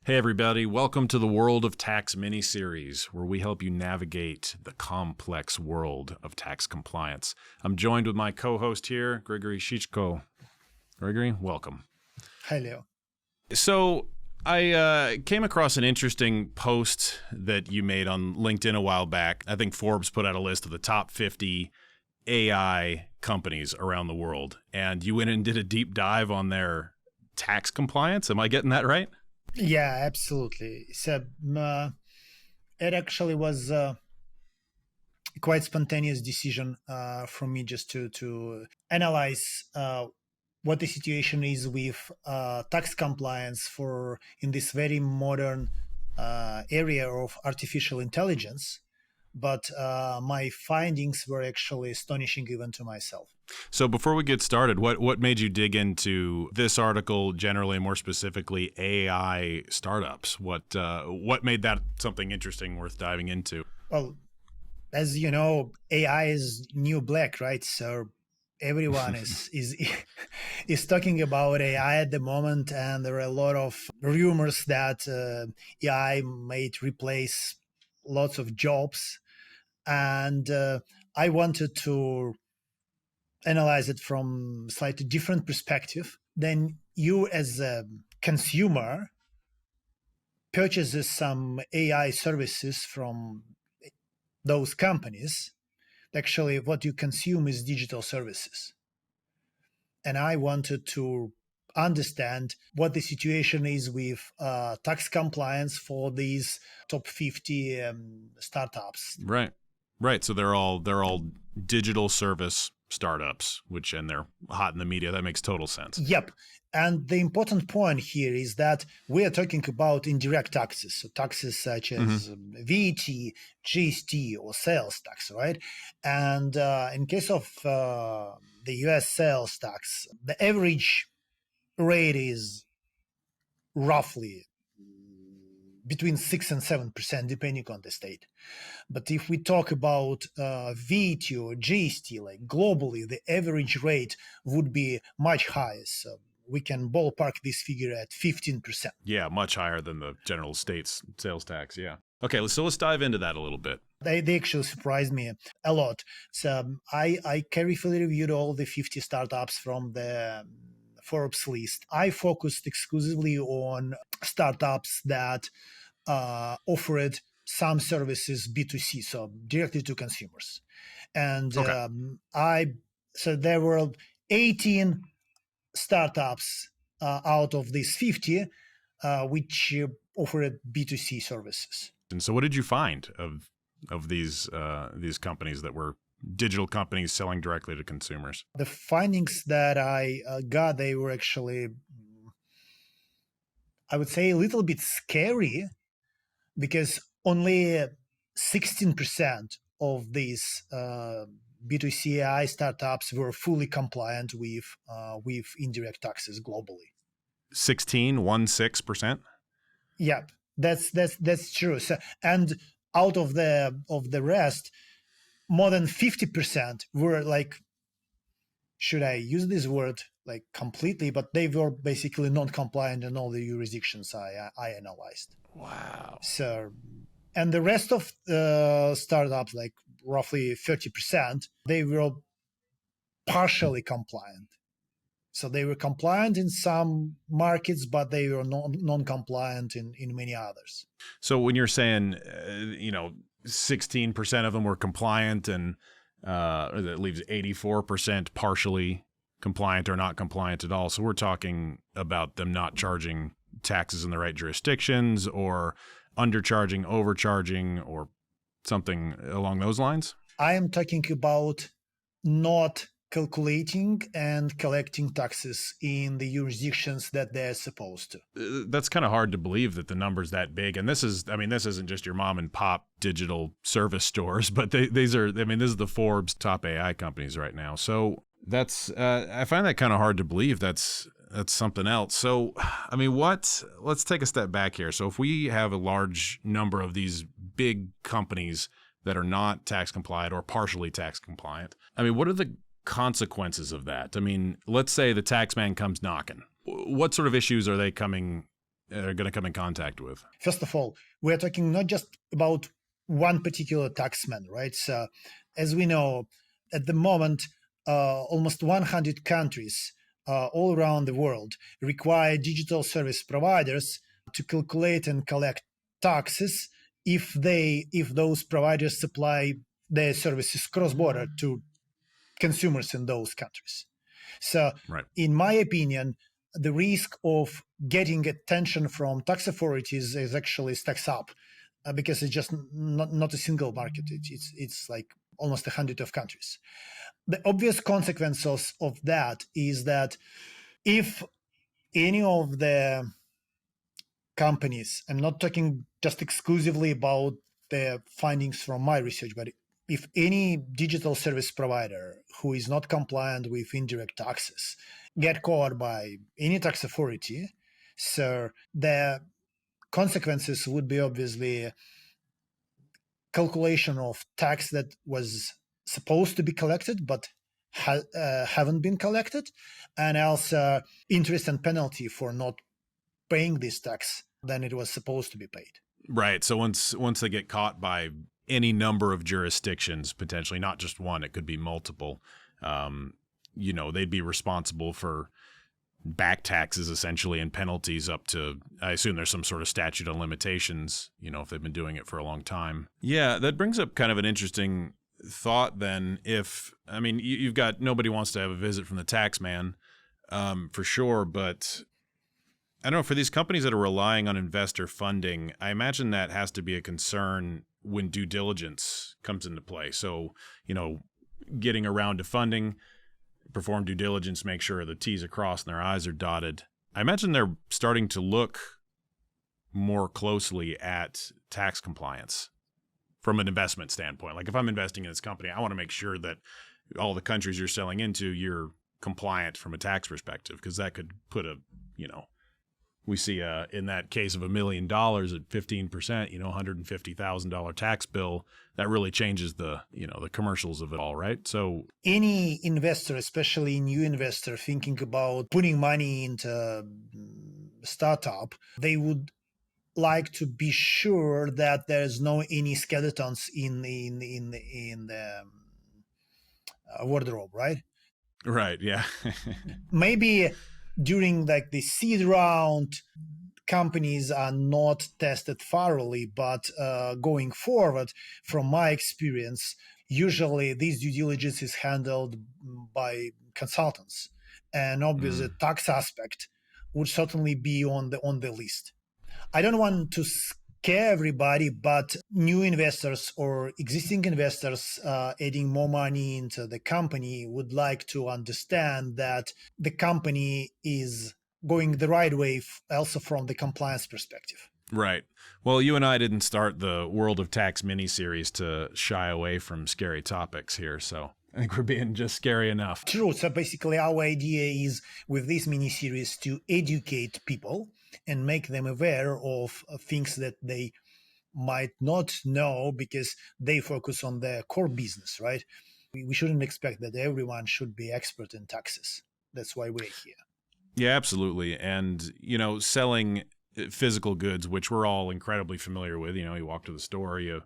Hey everybody, welcome to the World of Tax mini-series, where we help you navigate the complex world of tax compliance. I'm joined with my co-host here, Grigory Schichkho. Grigory, welcome. Hi, Leo. So I came across an interesting post that you made on LinkedIn a while back. I think Forbes put out a list of the top 50 AI companies around the world, and you went and did a deep dive on their tax compliance. Am I getting that right? Yeah, absolutely. So it actually was a quite spontaneous decision from me just to analyze what the situation is with tax compliance for in this very modern area of artificial intelligence. But my findings were actually astonishing even to myself. So before we get started, what made you dig into this article generally, more specifically AI startups? What made that something interesting worth diving into? Well, as you know, AI is new black, right? So everyone is talking about AI at the moment, and there are a lot of rumors that AI might replace lots of jobs. And I wanted to analyze it from slightly different perspective. Then you, as a consumer, purchases some AI services from those companies. Actually, what you consume is digital services. And I wanted to understand what the situation is with tax compliance for these top 50 startups. Right. So they're all digital service startups, and they're hot in the media. That makes total sense. Yep. And the important point here is that we are talking about indirect taxes, so taxes such as VAT, GST, or sales tax, right? And in case of the US sales tax, the average rate is roughly between 6 and 7%, depending on the state. But if we talk about VAT or GST, like globally, the average rate would be much higher. So we can ballpark this figure at 15%. Yeah, much higher than the general state's sales tax. Yeah. Okay, so let's dive into that a little bit. They actually surprised me a lot. So I carefully reviewed all the 50 startups from the Forbes list. I focused exclusively on startups that offered some services B2C, so directly to consumers. And okay. So there were 18 startups out of these 50 which offered B2C services. And so what did you find of these companies that were digital companies selling directly to consumers? The findings that I got, they were actually, I would say, a little bit scary, because only 16% of these B2C AI startups were fully compliant with indirect taxes globally. 16%? Yep, that's true. So, and out of the rest, more than 50% were like, should I use this word like completely? But they were basically non-compliant in all the jurisdictions I analyzed. Wow. So, and the rest of startups, like roughly 30%, they were partially compliant. So they were compliant in some markets, but they were non-compliant in many others. So when you're saying, 16% of them were compliant, and that leaves 84% partially compliant or not compliant at all. So we're talking about them not charging taxes in the right jurisdictions, or undercharging, overcharging, or something along those lines? I am talking about not calculating and collecting taxes in the jurisdictions that they're supposed to. That's kind of hard to believe that the number's that big. And this isn't just your mom and pop digital service stores, but this is the Forbes top AI companies right now. So that's, I find that kind of hard to believe. That's something else. So, let's take a step back here. So if we have a large number of these big companies that are not tax compliant or partially tax compliant, what are the consequences of that? Let's say the tax man comes knocking. What sort of issues are they coming are going to come in contact with? First of all, we're talking not just about one particular taxman, right? So, as we know, at the moment, almost 100 countries all around the world require digital service providers to calculate and collect taxes if those providers supply their services cross-border to consumers in those countries. So, Right. in my opinion, the risk of getting attention from tax authorities is actually stacks up because it's just not a single market. It's like almost 100 of countries. The obvious consequences of that is that if any of the companies, I'm not talking just exclusively about the findings from my research, but if any digital service provider who is not compliant with indirect taxes get caught by any tax authority, so the consequences would be obviously calculation of tax that was supposed to be collected but haven't been collected, and also interest and penalty for not paying this tax than it was supposed to be paid. Right. So once they get caught by any number of jurisdictions, potentially not just one, it could be multiple, they'd be responsible for back taxes essentially and penalties up to, I assume there's some sort of statute of limitations, if they've been doing it for a long time. Yeah, that brings up kind of an interesting thought then. You've got, nobody wants to have a visit from the tax man, for sure, but I don't know, for these companies that are relying on investor funding, I imagine that has to be a concern when due diligence comes into play. So, getting around to funding, perform due diligence, make sure the T's are crossed and their I's are dotted. I imagine they're starting to look more closely at tax compliance from an investment standpoint. Like if I'm investing in this company, I want to make sure that all the countries you're selling into, you're compliant from a tax perspective, because that could put we see in that case of $1 million at 15%, $150,000 tax bill, that really changes the commercials of it all, right? So any investor, especially new investor thinking about putting money into a startup, they would like to be sure that there's no any skeletons in the wardrobe, right? Right, yeah. Maybe during like the seed round, companies are not tested thoroughly, but going forward, from my experience, usually this due diligence is handled by consultants, and obviously the tax aspect would certainly be on the list. I don't want to scare everybody, but new investors or existing investors adding more money into the company would like to understand that the company is going the right way, also from the compliance perspective. Right. Well, you and I didn't start the World of Tax mini-series to shy away from scary topics here, so I think we're being just scary enough. True. So basically our idea is with this mini-series to educate people and make them aware of things that they might not know because they focus on their core business, right? We shouldn't expect that everyone should be expert in taxes. That's why we're here. Yeah, absolutely. And, selling physical goods, which we're all incredibly familiar with, you walk to the store, you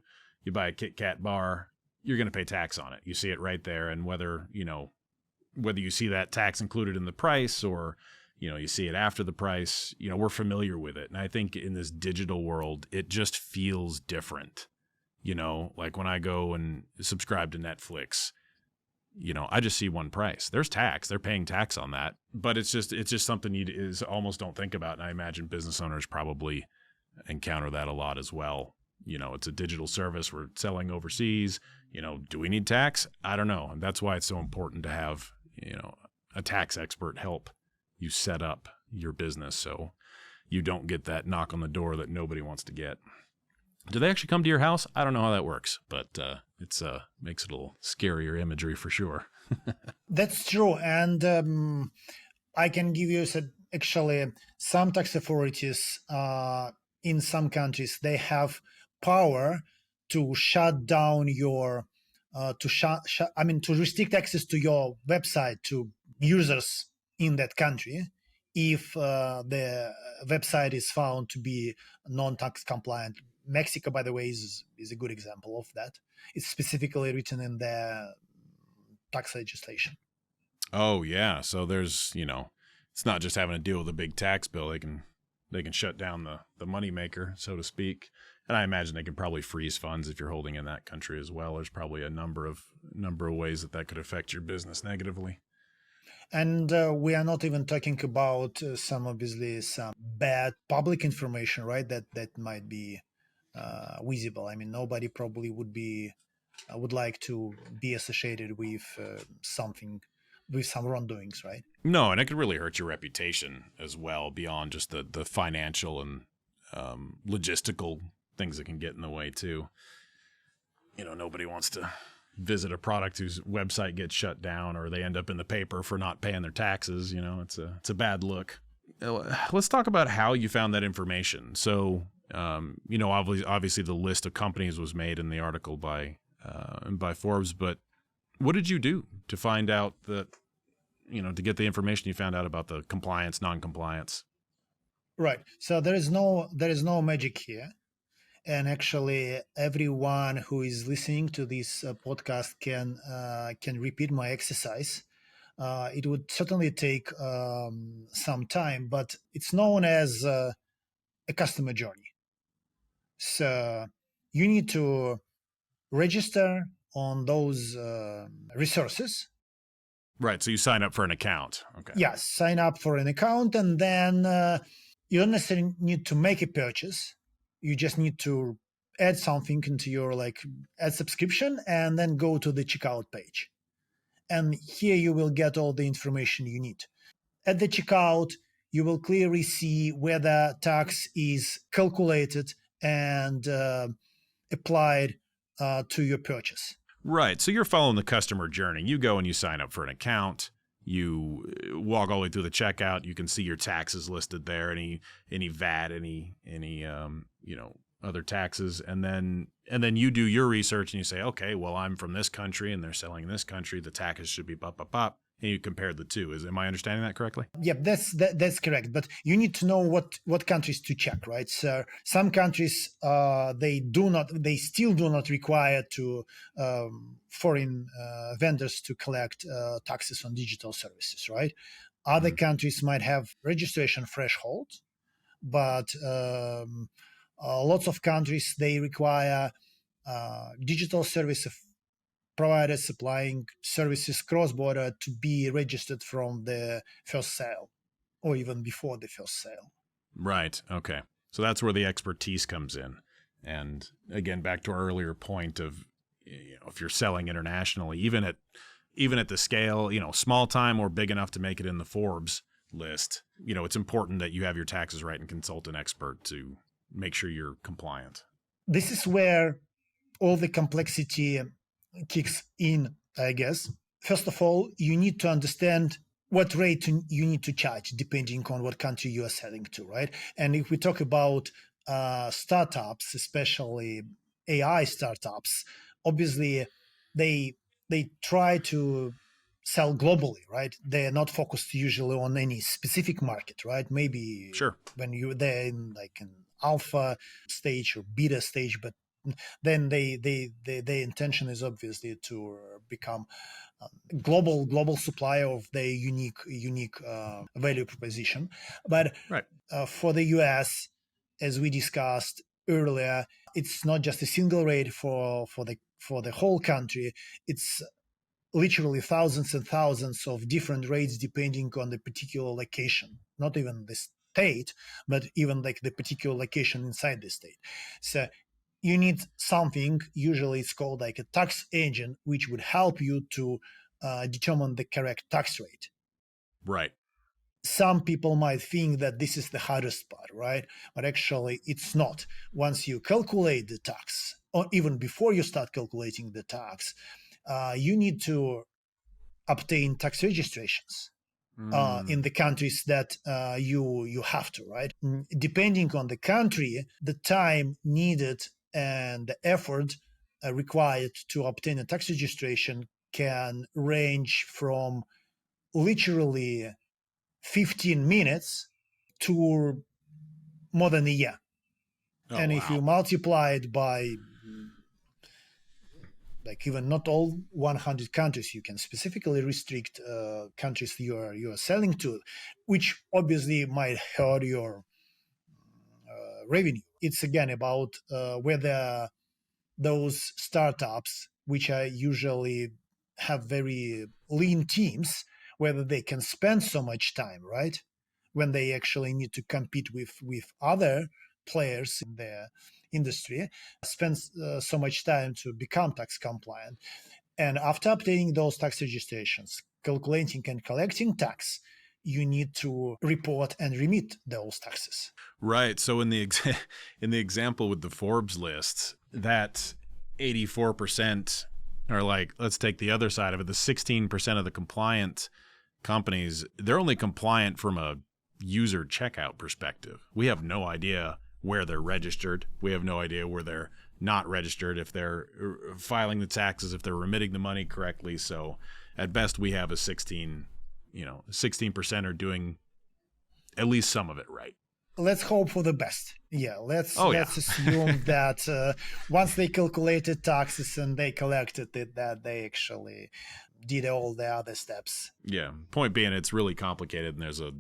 buy a Kit Kat bar, you're going to pay tax on it. You see it right there. And whether you see that tax included in the price or, you see it after the price, we're familiar with it. And I think in this digital world, it just feels different. Like when I go and subscribe to Netflix, I just see one price. There's tax. They're paying tax on that. But it's just something you almost don't think about. And I imagine business owners probably encounter that a lot as well. It's a digital service. We're selling overseas. Do we need tax? I don't know. And that's why it's so important to have, a tax expert help you set up your business so you don't get that knock on the door that nobody wants to get. Do they actually come to your house? I don't know how that works, but it's makes it a little scarier imagery for sure. That's true. And I can give you actually some tax authorities in some countries, they have power to shut down your, to restrict access to your website to users in that country if the website is found to be non-tax compliant. Mexico, by the way, is a good example of that. It's specifically written in the tax legislation. Oh yeah, so there's it's not just having to deal with a big tax bill. They can shut down the moneymaker, so to speak. And I imagine they can probably freeze funds if you're holding in that country as well. There's probably a number of ways that could affect your business negatively. And we are not even talking about some bad public information, right? That might be visible. I mean, nobody probably would like to be associated with with some wrongdoings, right? No, and it could really hurt your reputation as well, beyond just the financial and logistical things that can get in the way too. Nobody wants to visit a product whose website gets shut down, or they end up in the paper for not paying their taxes. It's a bad look. Let's talk about how you found that information. So, obviously the list of companies was made in the article by Forbes, but what did you do to find out that, to get the information you found out about the compliance, non-compliance? Right. So there is no magic here. And actually, everyone who is listening to this podcast can repeat my exercise. It would certainly take some time, but it's known as a customer journey. So you need to register on those resources. Right. So you sign up for an account. Okay. Yes, sign up for an account, and then you don't necessarily need to make a purchase. You just need to add something into your add subscription, and then go to the checkout page. And here you will get all the information you need. At the checkout, you will clearly see whether tax is calculated and applied to your purchase. Right. So you're following the customer journey. You go and you sign up for an account. You walk all the way through the checkout. You can see your taxes listed there, any VAT, any other taxes, and then you do your research and you say, okay, well, I'm from this country and they're selling in this country. The taxes should be pop, and you compare the two. Am I understanding that correctly? Yeah, that's correct. But you need to know what countries to check, right? So some countries they still do not require to foreign vendors to collect taxes on digital services, right? Other countries might have registration thresholds, but lots of countries they require digital service providers supplying services cross-border to be registered from the first sale or even before the first sale. Right. Okay. So that's where the expertise comes in. And again, back to our earlier point of, if you're selling internationally, even at the scale, small time or big enough to make it in the Forbes list, it's important that you have your taxes right and consult an expert to make sure you're compliant. This is where all the complexity kicks in, I guess. First of all, you need to understand what rate you need to charge depending on what country you are selling to, right? And if we talk about startups, especially AI startups, obviously they try to sell globally, right? They're not focused usually on any specific market, right? Maybe Sure. when you're there in an alpha stage or beta stage, but then their intention is obviously to become global supplier of their unique value proposition. But right. For the US, as we discussed earlier, it's not just a single rate for the whole country. It's literally thousands and thousands of different rates depending on the particular location, not even the state, but even the particular location inside the state. So you need something, usually it's called a tax engine, which would help you to determine the correct tax rate. Right. Some people might think that this is the hardest part, right? But actually it's not. Once you calculate the tax, or even before you start calculating the tax, you need to obtain tax registrations in the countries that you have to, right? Depending on the country, the time needed and the effort required to obtain a tax registration can range from literally 15 minutes to more than a year. Oh, And wow. if you multiply it by like even not all 100 countries, you can specifically restrict countries you are selling to, which obviously might hurt your revenue. It's again about whether those startups, which are usually have very lean teams, whether they can spend so much time, right, when they actually need to compete with other players in their industry, spend so much time to become tax compliant. And after obtaining those tax registrations, calculating and collecting tax, you need to report and remit those taxes. Right. So in the in the example with the Forbes list, that 84% are like, let's take the other side of it. The 16% of the compliant companies, they're only compliant from a user checkout perspective. We have no idea where they're registered. We have no idea where they're not registered, if they're filing the taxes, if they're remitting the money correctly. So at best we have a 16% are doing at least some of it right. Let's hope for the best. Yeah, let's assume that once they calculated taxes and they collected it, that they actually did all the other steps. Yeah. Point being, it's really complicated, and there's a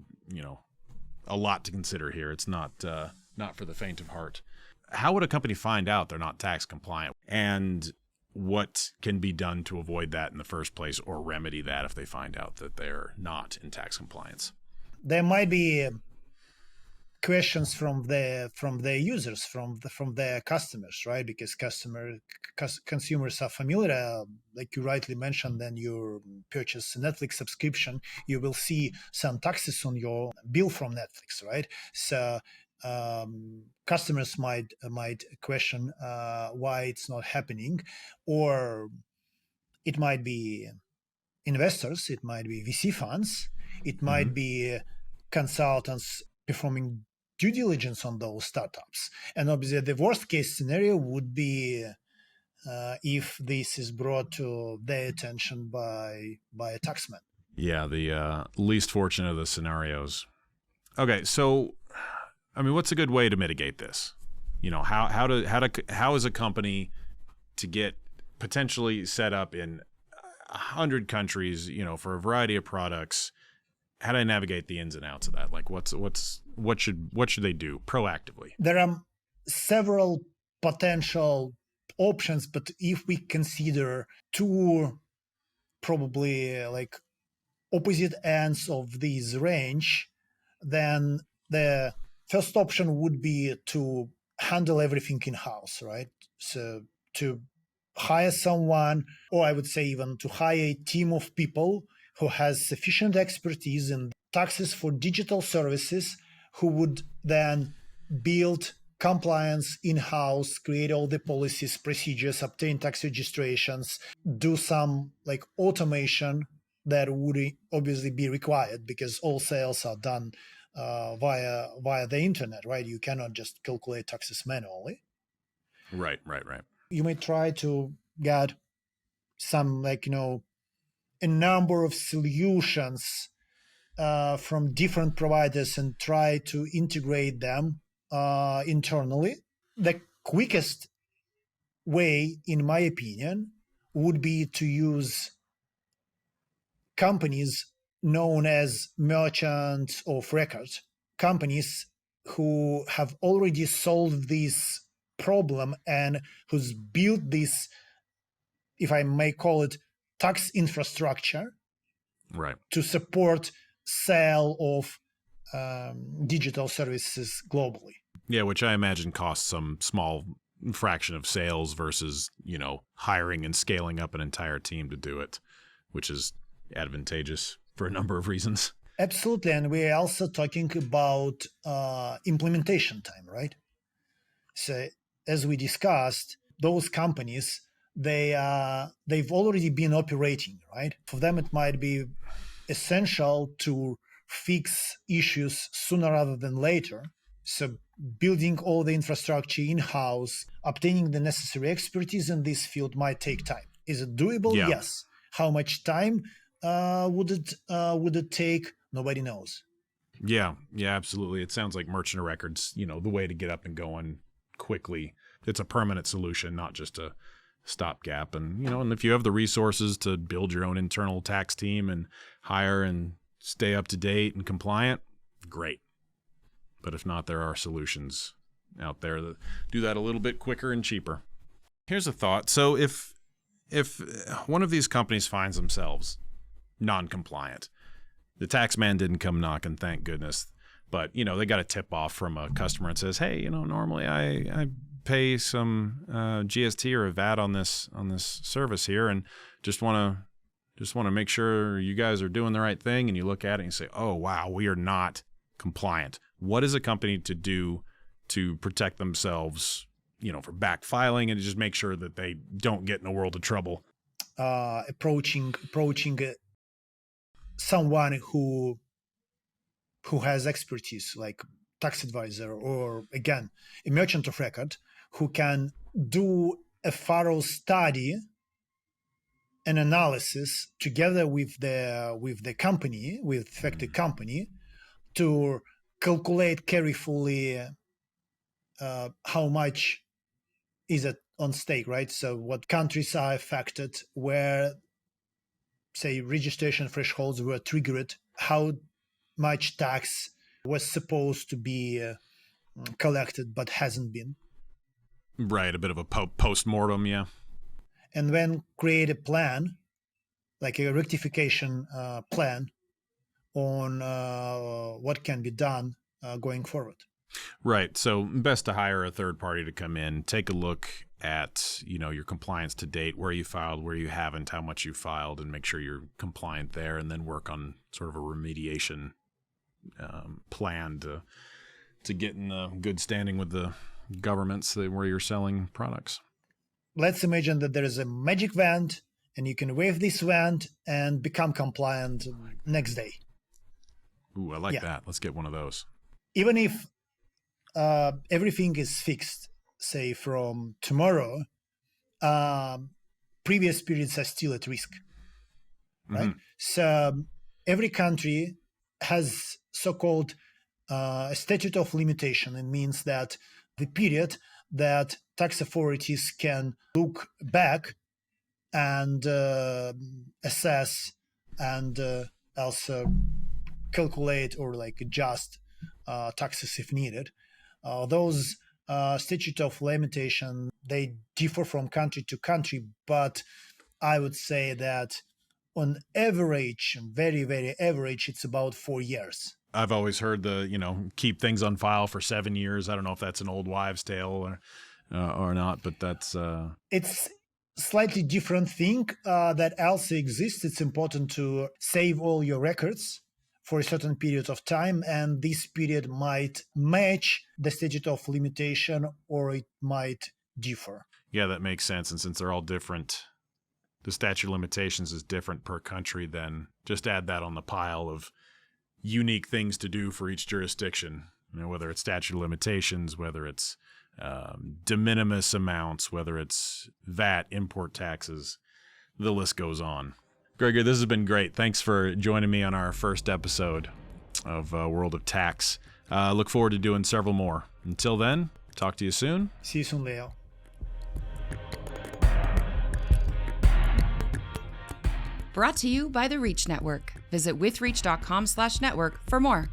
lot to consider here. It's not for the faint of heart. How would a company find out they're not tax compliant, and what can be done to avoid that in the first place, or remedy that if they find out that they're not in tax compliance? There might be questions from the users, from their customers, right? Because consumers are familiar, like you rightly mentioned. Then you purchase a Netflix subscription, you will see some taxes on your bill from Netflix, right? So customers might question why it's not happening, or it might be investors, it might be VC funds, it might be consultants performing due diligence on those startups. And obviously the worst case scenario would be if this is brought to their attention by a taxman. Yeah, the least fortunate of the scenarios. Okay, so I mean, what's a good way to mitigate this? How is a company to get potentially set up in 100 countries, for a variety of products? How do I navigate the ins and outs of that? Like, what should they do proactively? There are several potential options, but if we consider two probably like opposite ends of this range, then the first option would be to handle everything in-house, right? So to hire someone, or I would say even to hire a team of people who has sufficient expertise in taxes for digital services, who would then build compliance in-house, create all the policies, procedures, obtain tax registrations, do some like automation that would obviously be required because all sales are done via the internet, right? You cannot just calculate taxes manually. Right. You may try to get some a number of solutions from different providers and try to integrate them internally. The quickest way, in my opinion, would be to use companies known as merchants of record, companies who have already solved this problem and who's built this, if I may call it, tax infrastructure, right, to support sale of digital services globally. Yeah, which I imagine costs some small fraction of sales versus, hiring and scaling up an entire team to do it, which is advantageous for a number of reasons. Absolutely. And we're also talking about implementation time, right? So as we discussed, those companies, they've already been operating, right? For them, it might be essential to fix issues sooner rather than later. So building all the infrastructure in-house, obtaining the necessary expertise in this field might take time. Is it doable? Yes. How much time would it take? Nobody knows. Yeah, absolutely. It sounds like merchant of records, the way to get up and going quickly. It's a permanent solution, not just a stopgap. And if you have the resources to build your own internal tax team and hire and stay up to date and compliant, great. But if not, there are solutions out there that do that a little bit quicker and cheaper. Here's a thought. So if one of these companies finds themselves non-compliant, the tax man didn't come knocking, thank goodness, but they got a tip off from a customer and says, hey, normally I pay some GST or a VAT on this service here, and just want to make sure you guys are doing the right thing. And you look at it and you say, oh wow, we are not compliant. What is a company to do to protect themselves, for back filing and to just make sure that they don't get in a world of trouble? Approaching someone who has expertise, like tax advisor, or again, a merchant of record, who can do a thorough study and analysis together with the company, with affected company, to calculate carefully how much is it on stake, right? So what countries are affected, where, say, registration thresholds were triggered, how much tax was supposed to be collected but hasn't been. Right, a bit of a post-mortem, yeah. And then create a plan, like a rectification plan on what can be done going forward. Right. So best to hire a third party to come in, take a look at, your compliance to date, where you filed, where you haven't, how much you filed, and make sure you're compliant there, and then work on sort of a remediation plan to get in a good standing with the governments where you're selling products. Let's imagine that there is a magic wand, and you can wave this wand and become compliant next day. Ooh, I like that. Let's get one of those. Even if everything is fixed, say from tomorrow, previous periods are still at risk, right? Mm-hmm. So every country has so-called a statute of limitation. It means that the period that tax authorities can look back and assess and also calculate or adjust taxes if needed. Those statute of limitation, they differ from country to country, but I would say that on average, very, very average, it's about 4 years. I've always heard keep things on file for 7 years. I don't know if that's an old wives' tale or not, but that's... It's slightly different thing that also exists. It's important to save all your records for a certain period of time, and this period might match the statute of limitation or it might differ. Yeah, that makes sense. And since they're all different, the statute of limitations is different per country, then just add that on the pile of unique things to do for each jurisdiction. Whether it's statute of limitations, whether it's de minimis amounts, whether it's VAT, import taxes, the list goes on. Grigory, this has been great. Thanks for joining me on our first episode of World of Tax. Look forward to doing several more. Until then, talk to you soon. See you soon, Leo. Brought to you by the Reach Network. Visit withreach.com/network for more.